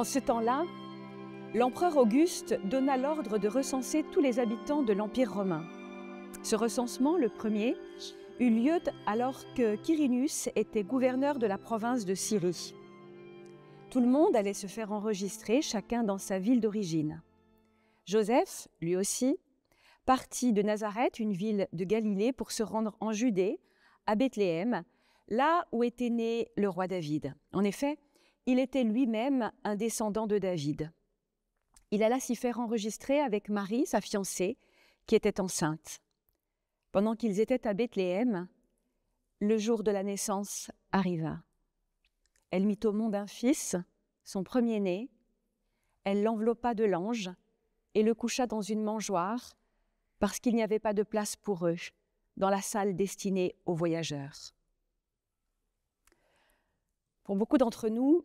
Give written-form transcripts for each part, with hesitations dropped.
En ce temps-là, l'empereur Auguste donna l'ordre de recenser tous les habitants de l'Empire romain. Ce recensement, le premier, eut lieu alors que Quirinus était gouverneur de la province de Syrie. Tout le monde allait se faire enregistrer, chacun dans sa ville d'origine. Joseph, lui aussi, partit de Nazareth, une ville de Galilée, pour se rendre en Judée, à Bethléem, là où était né le roi David. En effet, il était lui-même un descendant de David. Il alla s'y faire enregistrer avec Marie, sa fiancée, qui était enceinte. Pendant qu'ils étaient à Bethléem, le jour de la naissance arriva. Elle mit au monde un fils, son premier-né. Elle l'enveloppa de lange et le coucha dans une mangeoire parce qu'il n'y avait pas de place pour eux dans la salle destinée aux voyageurs. Pour beaucoup d'entre nous,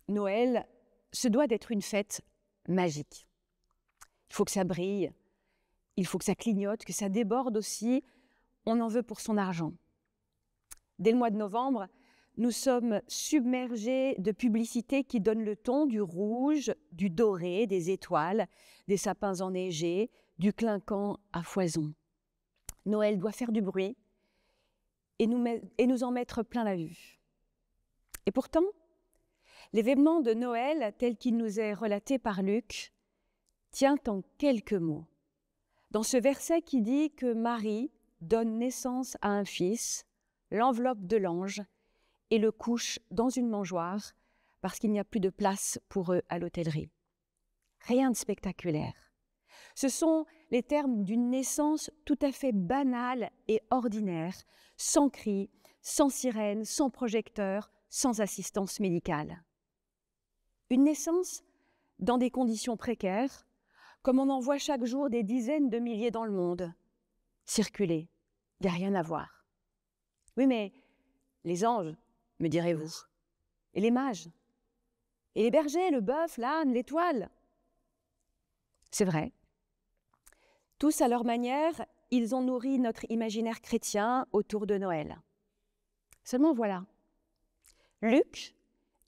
Noël se doit d'être une fête magique. Il faut que ça brille, il faut que ça clignote, que ça déborde aussi. On en veut pour son argent. Dès le mois de novembre, nous sommes submergés de publicités qui donnent le ton du rouge, du doré, des étoiles, des sapins enneigés, du clinquant à foison. Noël doit faire du bruit et nous en mettre plein la vue. Et pourtant, l'événement de Noël, tel qu'il nous est relaté par Luc, tient en quelques mots. Dans ce verset qui dit que Marie donne naissance à un fils, l'enveloppe de l'ange et le couche dans une mangeoire parce qu'il n'y a plus de place pour eux à l'hôtellerie. Rien de spectaculaire. Ce sont les termes d'une naissance tout à fait banale et ordinaire, sans cris, sans sirène, sans projecteur, sans assistance médicale. Une naissance dans des conditions précaires, comme on en voit chaque jour des dizaines de milliers dans le monde. Circuler, il n'y a rien à voir. Oui, mais les anges, me direz-vous, et les mages, et les bergers, le bœuf, l'âne, l'étoile. C'est vrai. Tous à leur manière, ils ont nourri notre imaginaire chrétien autour de Noël. Seulement voilà, Luc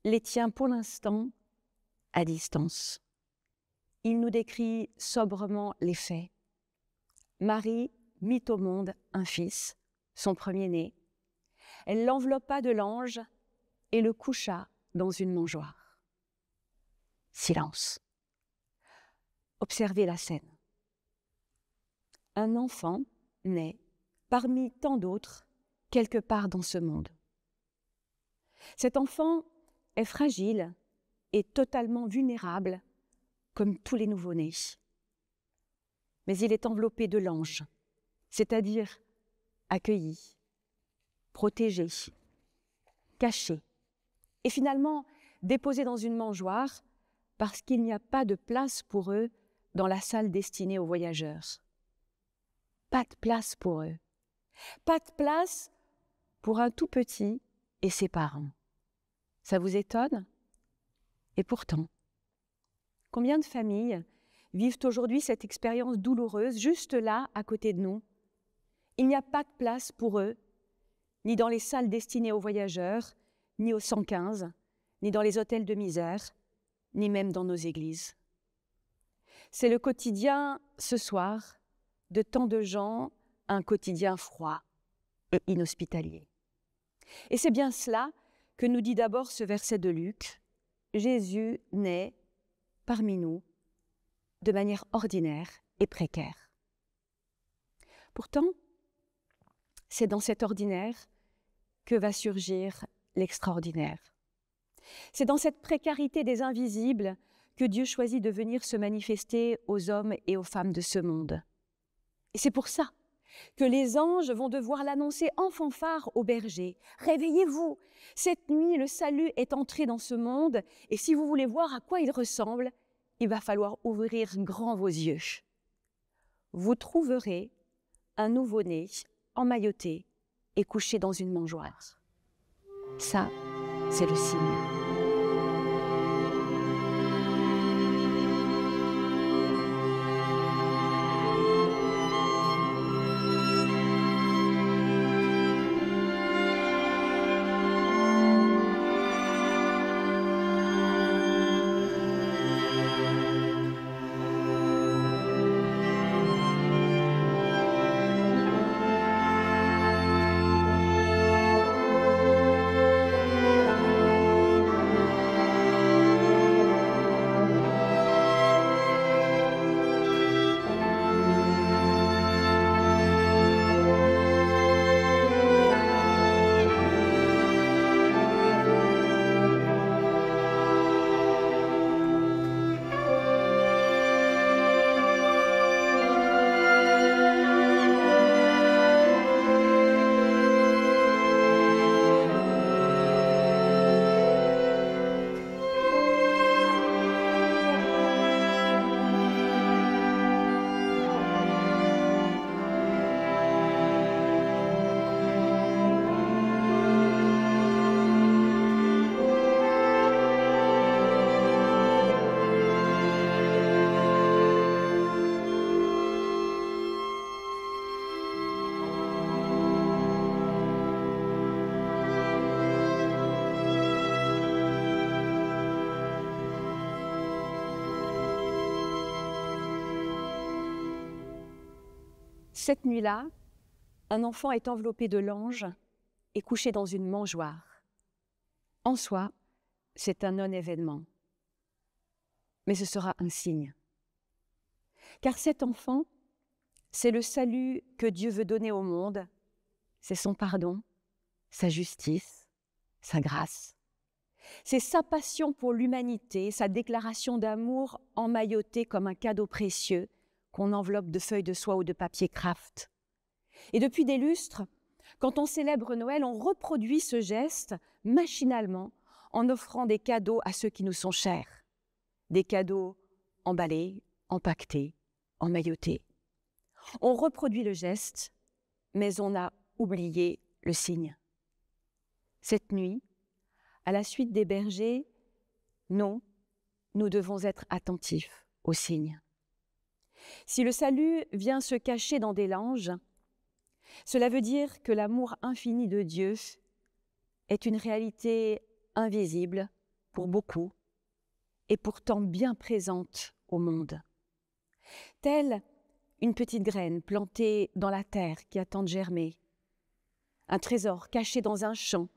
les tient pour l'instant à distance. Il nous décrit sobrement les faits. Marie mit au monde un fils, son premier-né. Elle l'enveloppa de lange et le coucha dans une mangeoire. Silence. Observez la scène. Un enfant naît parmi tant d'autres quelque part dans ce monde. Cet enfant est fragile et totalement vulnérable comme tous les nouveau-nés. Mais il est enveloppé de lange, c'est-à-dire accueilli, protégé, caché, et finalement déposé dans une mangeoire parce qu'il n'y a pas de place pour eux dans la salle destinée aux voyageurs. Pas de place pour eux. Pas de place pour un tout petit et ses parents. Ça vous étonne? Et pourtant, combien de familles vivent aujourd'hui cette expérience douloureuse juste là, à côté de nous? Il n'y a pas de place pour eux, ni dans les salles destinées aux voyageurs, ni au 115, ni dans les hôtels de misère, ni même dans nos églises. C'est le quotidien, ce soir, de tant de gens, un quotidien froid et inhospitalier. Et c'est bien cela que nous dit d'abord ce verset de Luc. Jésus naît parmi nous de manière ordinaire et précaire. Pourtant, c'est dans cet ordinaire que va surgir l'extraordinaire. C'est dans cette précarité des invisibles que Dieu choisit de venir se manifester aux hommes et aux femmes de ce monde. Et c'est pour ça que les anges vont devoir l'annoncer en fanfare aux bergers. Réveillez-vous, cette nuit le salut est entré dans ce monde et si vous voulez voir à quoi il ressemble, il va falloir ouvrir grand vos yeux. Vous trouverez un nouveau-né emmailloté et couché dans une mangeoire. Ça, c'est le signe. Cette nuit-là, un enfant est enveloppé de l'ange et couché dans une mangeoire. En soi, c'est un non-événement. Mais ce sera un signe. Car cet enfant, c'est le salut que Dieu veut donner au monde. C'est son pardon, sa justice, sa grâce. C'est sa passion pour l'humanité, sa déclaration d'amour emmaillotée comme un cadeau précieux qu'on enveloppe de feuilles de soie ou de papier kraft. Et depuis des lustres, quand on célèbre Noël, on reproduit ce geste machinalement en offrant des cadeaux à ceux qui nous sont chers. Des cadeaux emballés, empaquetés, emmaillotés. On reproduit le geste, mais on a oublié le signe. Cette nuit, à la suite des bergers, nous devons être attentifs aux signes. Si le salut vient se cacher dans des langes, cela veut dire que l'amour infini de Dieu est une réalité invisible pour beaucoup et pourtant bien présente au monde. Telle une petite graine plantée dans la terre qui attend de germer, un trésor caché dans un champ,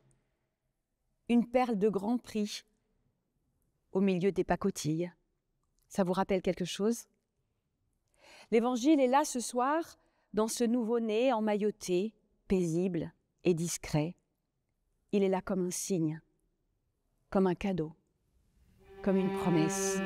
une perle de grand prix au milieu des pacotilles. Ça vous rappelle quelque chose? L'Évangile est là ce soir, dans ce nouveau-né emmailloté, paisible et discret. Il est là comme un signe, comme un cadeau, comme une promesse.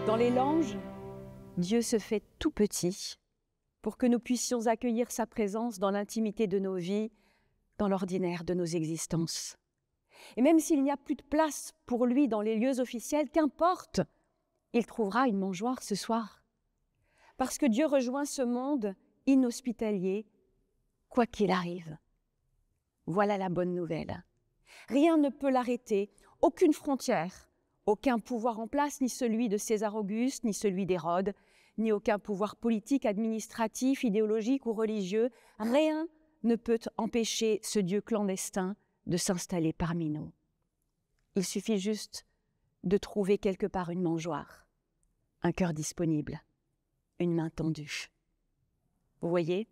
Dans les langes, Dieu se fait tout petit pour que nous puissions accueillir sa présence dans l'intimité de nos vies, dans l'ordinaire de nos existences. Et même s'il n'y a plus de place pour lui dans les lieux officiels, qu'importe, il trouvera une mangeoire ce soir. Parce que Dieu rejoint ce monde inhospitalier, quoi qu'il arrive. Voilà la bonne nouvelle. Rien ne peut l'arrêter, aucune frontière. Aucun pouvoir en place, ni celui de César Auguste, ni celui d'Hérode, ni aucun pouvoir politique, administratif, idéologique ou religieux. Rien ne peut empêcher ce Dieu clandestin de s'installer parmi nous. Il suffit juste de trouver quelque part une mangeoire, un cœur disponible, une main tendue. Vous voyez,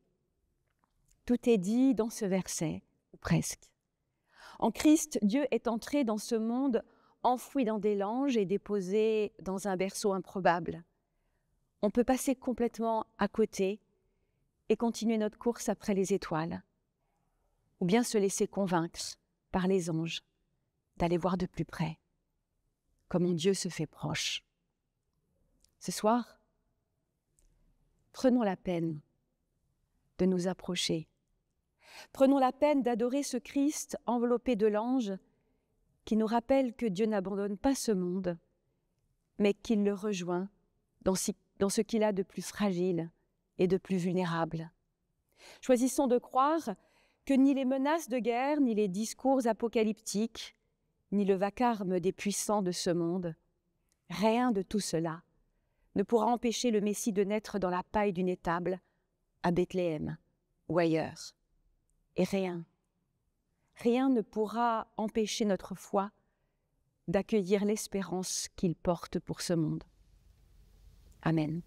tout est dit dans ce verset, ou presque. En Christ, Dieu est entré dans ce monde enfoui dans des langes et déposé dans un berceau improbable. On peut passer complètement à côté et continuer notre course après les étoiles, ou bien se laisser convaincre par les anges d'aller voir de plus près comment Dieu se fait proche. Ce soir, prenons la peine de nous approcher. Prenons la peine d'adorer ce Christ enveloppé de l'ange qui nous rappelle que Dieu n'abandonne pas ce monde, mais qu'il le rejoint dans ce qu'il a de plus fragile et de plus vulnérable. Choisissons de croire que ni les menaces de guerre, ni les discours apocalyptiques, ni le vacarme des puissants de ce monde, rien de tout cela ne pourra empêcher le Messie de naître dans la paille d'une étable, à Bethléem ou ailleurs. Et rien ne pourra empêcher notre foi d'accueillir l'espérance qu'il porte pour ce monde. Amen.